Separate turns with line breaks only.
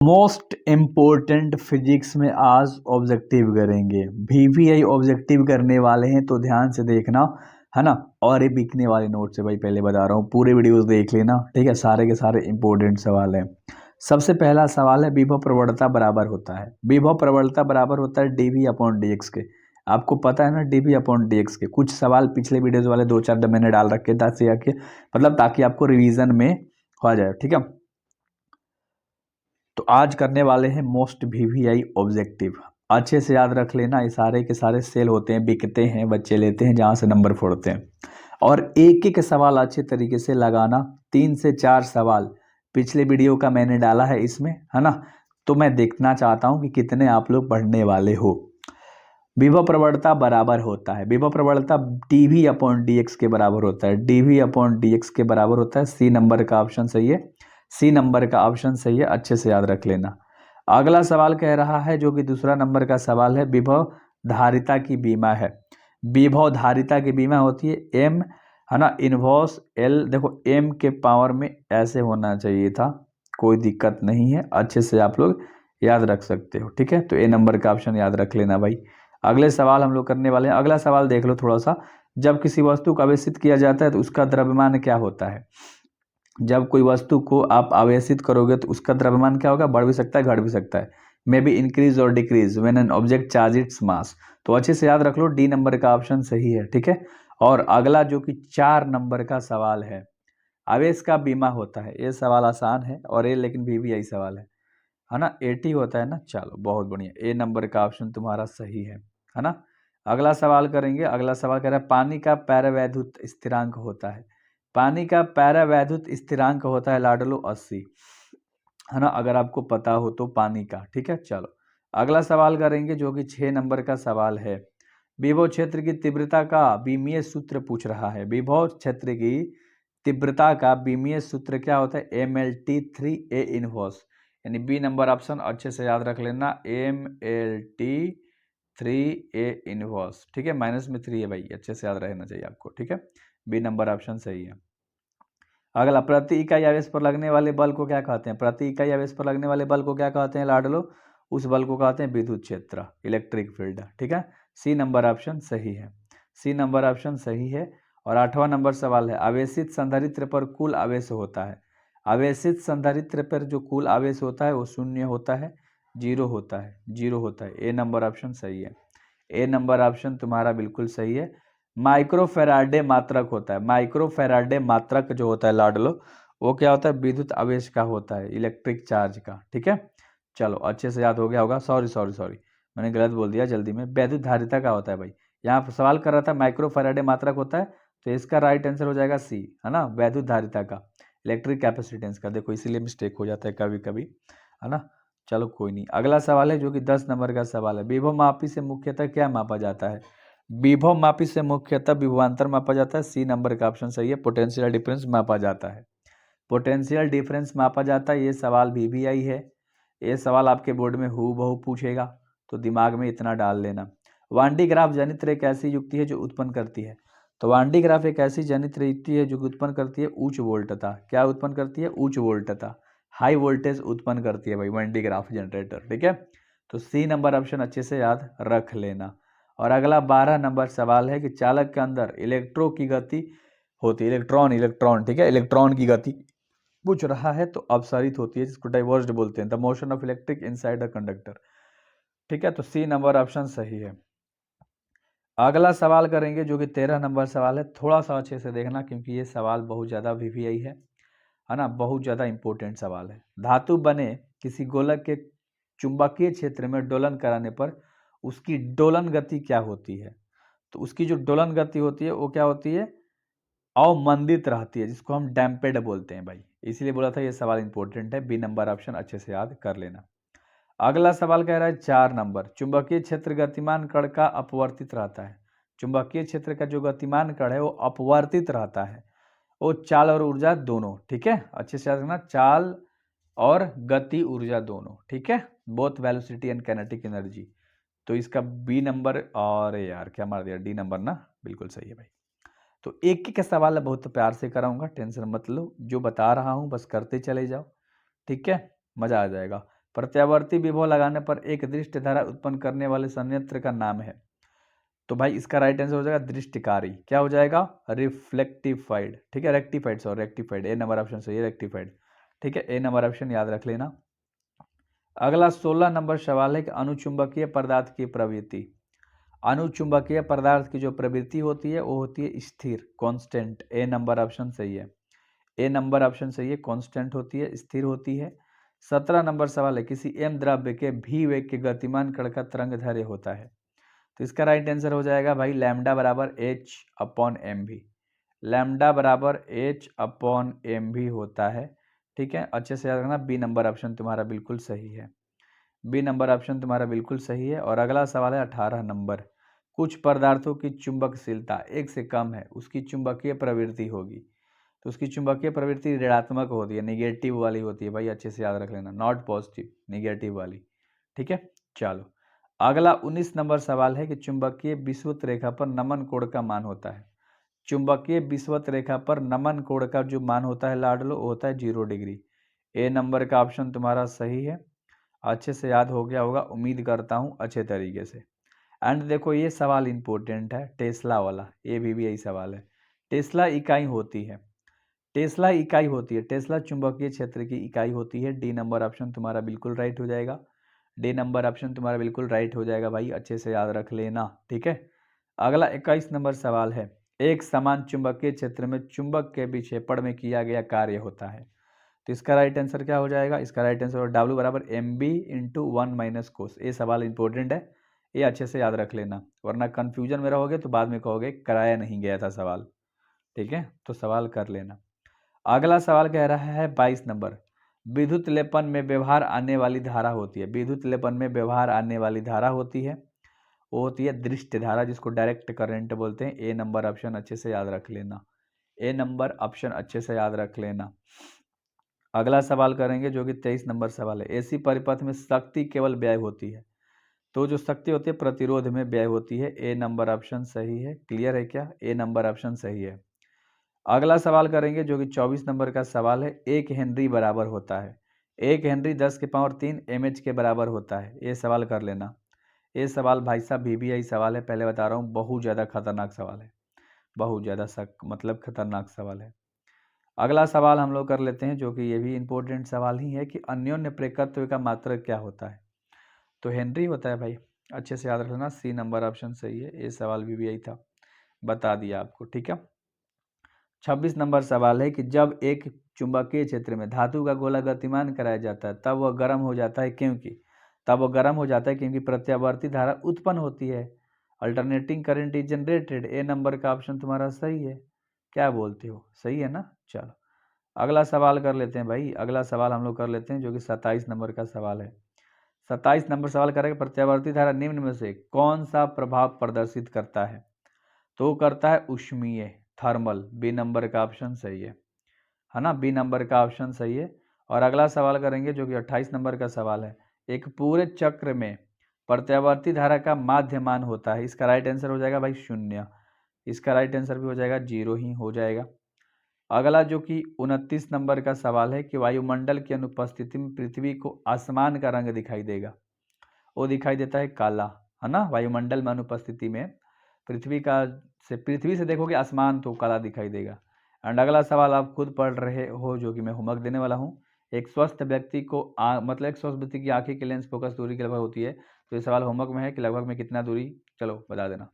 Most important physics में आज objective करेंगे। वीवीआई ऑब्जेक्टिव करने वाले हैं तो ध्यान से देखना, है ना। और ये बिकने वाले नोट से भाई पहले बता रहा हूँ, पूरे वीडियोस देख लेना, ठीक है। सारे के सारे इंपॉर्टेंट सवाल हैं। सबसे पहला सवाल है, विभव प्रवणता बराबर होता है, विभव प्रवणता बराबर होता है डीवी अपॉन डीएक्स के। आपको पता है ना, डीवी अपॉन डीएक्स के कुछ सवाल पिछले वीडियोज वाले 2-4 मैंने डाल रखे ताकि आपको रिवीजन में हो जाए, ठीक है। तो आज करने वाले हैं मोस्ट वीवीआई ऑब्जेक्टिव। अच्छे से याद रख लेना, ये सारे के सारे सेल होते हैं, बिकते हैं, बच्चे लेते हैं, जहाँ से नंबर फोड़ते हैं। और एक एक सवाल अच्छे तरीके से लगाना। 3 से 4 सवाल पिछले वीडियो का मैंने डाला है इसमें, है ना। तो मैं देखना चाहता हूँ कि कितने आप लोग पढ़ने वाले हो। विभव प्रवणता बराबर होता है, विभव प्रवणता डीवी अपॉन डीएक्स के बराबर होता है, डीवी अपॉन डीएक्स के बराबर होता है। सी नंबर का ऑप्शन सही है, सी नंबर का ऑप्शन सही है, अच्छे से याद रख लेना। अगला सवाल कह रहा है, जो कि दूसरा नंबर का सवाल है, विभव धारिता की बीमा है। विभव धारिता की बीमा होती है एम, है ना, इनवर्स एल। देखो एम के पावर में ऐसे होना चाहिए था, कोई दिक्कत नहीं है, अच्छे से आप लोग याद रख सकते हो, ठीक है। तो ए नंबर का ऑप्शन याद रख लेना भाई। अगले सवाल हम लोग करने वाले हैं। अगला सवाल देख लो थोड़ा सा। जब किसी वस्तु को आवेशित किया जाता है तो उसका द्रव्यमान क्या होता है। जब कोई वस्तु को आप आवेशित करोगे तो उसका द्रव्यमान क्या होगा, बढ़ भी सकता है, घट भी सकता है। मे बी इंक्रीज और decrease when an object charge its mass. तो अच्छे से याद रख लो, डी नंबर का ऑप्शन सही है, ठीक है। और अगला जो कि 4 नंबर का सवाल है, आवेश का बीमा होता है। ये सवाल आसान है और ये लेकिन वीवीआई सवाल है ना। 80 होता है ना। चलो बहुत बढ़िया, ए नंबर का ऑप्शन तुम्हारा सही है ना। अगला सवाल करेंगे। अगला सवाल कह रहा है, पानी का पैरावैद्युत स्थिरांक होता है। पानी का पैरावैद्युत स्थिरांक होता है लाडलो 80, है ना, अगर आपको पता हो तो पानी का, ठीक है। चलो अगला सवाल करेंगे, जो कि 6 नंबर का सवाल है। विभव क्षेत्र की तीव्रता का विमीय सूत्र पूछ रहा है। विभव क्षेत्र की तीव्रता का विमीय सूत्र क्या होता है, MLT3A इनवर्स, यानी बी नंबर ऑप्शन अच्छे से याद रख लेना, MLT3A इनवर्स, ठीक है। माइनस में 3 है भाई, अच्छे से याद रहना चाहिए आपको, ठीक है। बी नंबर ऑप्शन सही है। अगला, प्रति इकाई आवेश पर लगने वाले बल को क्या कहते हैं। प्रति इकाई आवेश पर लगने वाले बल को क्या कहते हैं लाडलो, उस बल को कहते हैं विद्युत क्षेत्र, इलेक्ट्रिक फील्ड, ठीक है। सी नंबर ऑप्शन सही है, सी नंबर ऑप्शन सही है। और 8वां नंबर सवाल है, आवेशित संधारित्र पर कुल आवेश होता है। आवेशित संधारित्र पर जो कुल आवेश होता है वो शून्य होता है, जीरो होता है, जीरो होता है। ए नंबर ऑप्शन सही है, ए नंबर ऑप्शन तुम्हारा बिल्कुल सही है। माइक्रोफेराडे मात्रक होता है, माइक्रोफेराडे मात्रक जो होता है लाडलो, वो क्या होता है, विद्युत आवेश का होता है, इलेक्ट्रिक चार्ज का, ठीक है। चलो अच्छे से याद हो गया होगा। सॉरी सॉरी सॉरी, मैंने गलत बोल दिया जल्दी में। वैद्युत धारिता का होता है भाई, यहाँ पर सवाल कर रहा था माइक्रोफेराडे मात्रक होता है, तो इसका राइट आंसर हो जाएगा सी, है ना, वैद्युत धारिता का, इलेक्ट्रिक कैपेसिटेंस का। देखो इसीलिए मिस्टेक हो जाता है कभी कभी, है ना। चलो कोई नहीं। अगला सवाल है, जो कि 10 नंबर का सवाल है, विभव मापी से मुख्यतः क्या मापा जाता है। विभव मापी से मुख्यतः विभवांतर मापा जाता है। सी नंबर का ऑप्शन सही है, पोटेंशियल डिफरेंस मापा जाता है, पोटेंशियल डिफरेंस मापा जाता है। ये सवाल वीवीआई है, ये सवाल आपके बोर्ड में हूबहू पूछेगा, तो दिमाग में इतना डाल लेना। वांडी ग्राफ जनित्र एक ऐसी युक्ति है जो उत्पन्न करती है। तो वांडी ग्राफ एक ऐसी जनित्र युक्ति है जो उत्पन्न करती है उच्च वोल्टता। क्या उत्पन्न करती है, उच्च वोल्टता, हाई वोल्टेज उत्पन्न करती है भाई वांडी ग्राफ जनरेटर, ठीक है। तो सी नंबर ऑप्शन अच्छे से याद रख लेना। और अगला 12 नंबर सवाल है कि चालक के अंदर इलेक्ट्रो की गति होती है, इलेक्ट्रॉन, इलेक्ट्रॉन, ठीक है, इलेक्ट्रॉन की गति पूछ रहा है तो अपसारित होती है, जिसको डाइवर्ज्ड बोलते हैं, the motion of electric inside a conductor, ठीक है। तो सी नंबर ऑप्शन सही है। अगला सवाल करेंगे, जो कि 13 नंबर सवाल है। थोड़ा सा अच्छे से देखना, क्योंकि ये सवाल बहुत ज़्यादा वीवीआई है ना, बहुत ज़्यादा इंपॉर्टेंट सवाल है। धातु बने किसी गोलक के चुंबकीय क्षेत्र में दोलन कराने पर उसकी दोलन गति क्या होती है। तो उसकी जो दोलन गति होती है वो क्या होती है, अवमंदित रहती है, जिसको हम डैम्पेड बोलते हैं भाई, इसीलिए बोला था ये सवाल इंपॉर्टेंट है। बी नंबर ऑप्शन अच्छे से याद कर लेना। अगला सवाल कह रहा है 4 नंबर, चुंबकीय क्षेत्र गतिमान कण का अपवर्तित रहता है। चुंबकीय क्षेत्र का जो गतिमान कण है वो अपवर्तित रहता है, वो चाल और ऊर्जा दोनों, ठीक है, अच्छे से याद रखना, चाल और गति ऊर्जा दोनों, ठीक है, both velocity and kinetic energy. तो इसका बी नंबर, और यार क्या मार दिया, डी नंबर ना, बिल्कुल सही है भाई। तो एक एक सवाल बहुत प्यार से कराऊंगा, टेंशन मत लो, जो बता रहा हूं बस करते चले जाओ, ठीक है, मजा आ जाएगा। प्रत्यावर्ती विभव लगाने पर एक दृष्ट धारा उत्पन्न करने वाले संयंत्र का नाम है। तो भाई इसका राइट आंसर हो जाएगा दृष्टिकारी। क्या हो जाएगा? रिफ्लेक्टिफाइड। ठीक है, रेक्टिफाइड, सॉरी रेक्टिफाइड, ए नंबर ऑप्शन सही है, रेक्टिफाइड। ठीक है, ए नंबर ऑप्शन याद रख लेना। अगला 16 नंबर सवाल है कि अनुचुंबकीय पदार्थ की प्रवृत्ति। अनुचुंबकीय पदार्थ की जो प्रवृत्ति होती है वो होती है स्थिर, कांस्टेंट। ए नंबर ऑप्शन सही है, ए नंबर ऑप्शन सही है, कांस्टेंट होती है, स्थिर होती है। 17 नंबर सवाल है किसी एम द्रव्य के भी वेग के गतिमान कण का तरंगदैर्घ्य होता है। तो इसका राइट आंसर हो जाएगा भाई लैम्डा बराबर एच अपॉन एम भी। लैम्डा बराबर एच अपॉन एम भी होता है। ठीक है, अच्छे से याद रखना, बी नंबर ऑप्शन तुम्हारा बिल्कुल सही है, बी नंबर ऑप्शन तुम्हारा बिल्कुल सही है। और अगला सवाल है 18 नंबर, कुछ पदार्थों की चुंबकशीलता एक से कम है, उसकी चुंबकीय प्रवृत्ति होगी। तो उसकी चुंबकीय प्रवृत्ति ऋणात्मक होती है, निगेटिव वाली होती है भाई, अच्छे से याद रख लेना, नॉट पॉजिटिव, निगेटिव वाली। ठीक है, चलो अगला 19 नंबर सवाल है कि चुंबकीय विषुवत रेखा पर नमन कोण का मान होता है। चुंबकीय विषुवत रेखा पर नमन कोण का जो मान होता है लाडलो, वो होता है 0 डिग्री। ए नंबर का ऑप्शन तुम्हारा सही है, अच्छे से याद हो गया होगा, उम्मीद करता हूँ अच्छे तरीके से। एंड देखो ये सवाल इंपॉर्टेंट है, टेस्ला वाला, ये भी यही सवाल है। टेस्ला इकाई होती है, टेस्ला इकाई होती है, टेस्ला चुंबकीय क्षेत्र की इकाई होती है। डी नंबर ऑप्शन तुम्हारा बिल्कुल राइट हो जाएगा, डी नंबर ऑप्शन तुम्हारा बिल्कुल राइट हो जाएगा भाई, अच्छे से याद रख लेना। ठीक है, अगला 21 नंबर सवाल है, एक समान चुंबकीय क्षेत्र में चुंबक के विक्षेपण में किया गया कार्य होता है। तो इसका राइट आंसर क्या हो जाएगा? इसका राइट आंसर डब्ल्यू बराबर M B into 1 minus cos. ये सवाल इंपॉर्टेंट है, ये अच्छे से याद रख लेना, वरना कंफ्यूजन में रहोगे तो बाद में कहोगे कराया नहीं गया था सवाल। ठीक है, तो सवाल कर लेना। अगला सवाल कह रहा है 22 नंबर, विद्युत लेपन में व्यवहार आने वाली धारा होती है। विद्युत लेपन में व्यवहार आने वाली धारा होती है, वो होती है दृष्ट धारा, जिसको डायरेक्ट करंट बोलते हैं। ए नंबर ऑप्शन अच्छे से याद रख लेना, ए नंबर ऑप्शन अच्छे से याद रख लेना। अगला सवाल करेंगे जो कि 23 नंबर सवाल है, एसी परिपथ में शक्ति केवल व्यय होती है। तो जो शक्ति होती है प्रतिरोध में व्यय होती है। ए नंबर ऑप्शन सही है, क्लियर है क्या? ए नंबर ऑप्शन सही है। अगला सवाल करेंगे जो कि 24 नंबर का सवाल है, 1 हेनरी बराबर होता है, 1 हेनरी 10 के पावर 3 mH के बराबर होता है। ये सवाल कर लेना, ये सवाल भाई साहब VBI सवाल है, पहले बता रहा हूँ, बहुत ज़्यादा खतरनाक सवाल है, बहुत ज़्यादा मतलब खतरनाक सवाल है। अगला सवाल हम लोग कर लेते हैं जो कि ये भी इंपॉर्टेंट सवाल ही है कि अन्योन्य प्रेरकत्व का मात्रक क्या होता है। तो हेनरी होता है भाई, अच्छे से याद रखना, सी नंबर ऑप्शन सही है। ये सवाल भी यही था, बता दिया आपको। ठीक है, 26 नंबर सवाल है कि जब एक चुंबकीय क्षेत्र में धातु का गोला गतिमान कराया जाता है तब वह गर्म हो जाता है, क्योंकि प्रत्यावर्ती धारा उत्पन्न होती है, alternating current is generated. A number का ऑप्शन तुम्हारा सही है, क्या बोलते हो? सही है ना? चलो अगला सवाल कर लेते हैं भाई, अगला सवाल हम लोग कर लेते हैं जो कि 27 नंबर का सवाल है। 27 नंबर सवाल करेंगे, प्रत्यावर्ती धारा निम्न में से कौन सा प्रभाव प्रदर्शित करता है? तो करता है ऊष्मीय, थर्मल। बी नंबर का ऑप्शन सही है ना, बी नंबर का ऑप्शन सही है। और अगला सवाल करेंगे जो कि 28 नंबर का सवाल है, एक पूरे चक्र में प्रत्यावर्ती धारा का माध्य मान होता है। इसका राइट आंसर हो जाएगा भाई 0, इसका राइट आंसर भी हो जाएगा 0 ही हो जाएगा। अगला जो कि 29 नंबर का सवाल है कि वायुमंडल की अनुपस्थिति में पृथ्वी को आसमान का रंग दिखाई देगा, वो दिखाई देता है काला, है ना। वायुमंडल में अनुपस्थिति में पृथ्वी से देखोगे आसमान तो काला दिखाई देगा। एंड अगला सवाल आप खुद पढ़ रहे हो जो कि मैं होमवर्क देने वाला हूँ, एक स्वस्थ व्यक्ति को मतलब एक स्वस्थ व्यक्ति की आंखें की लेंस फोकस दूरी की लगभग होती है। तो ये सवाल होमवर्क में है कि लगभग में कितना दूरी, चलो बता देना।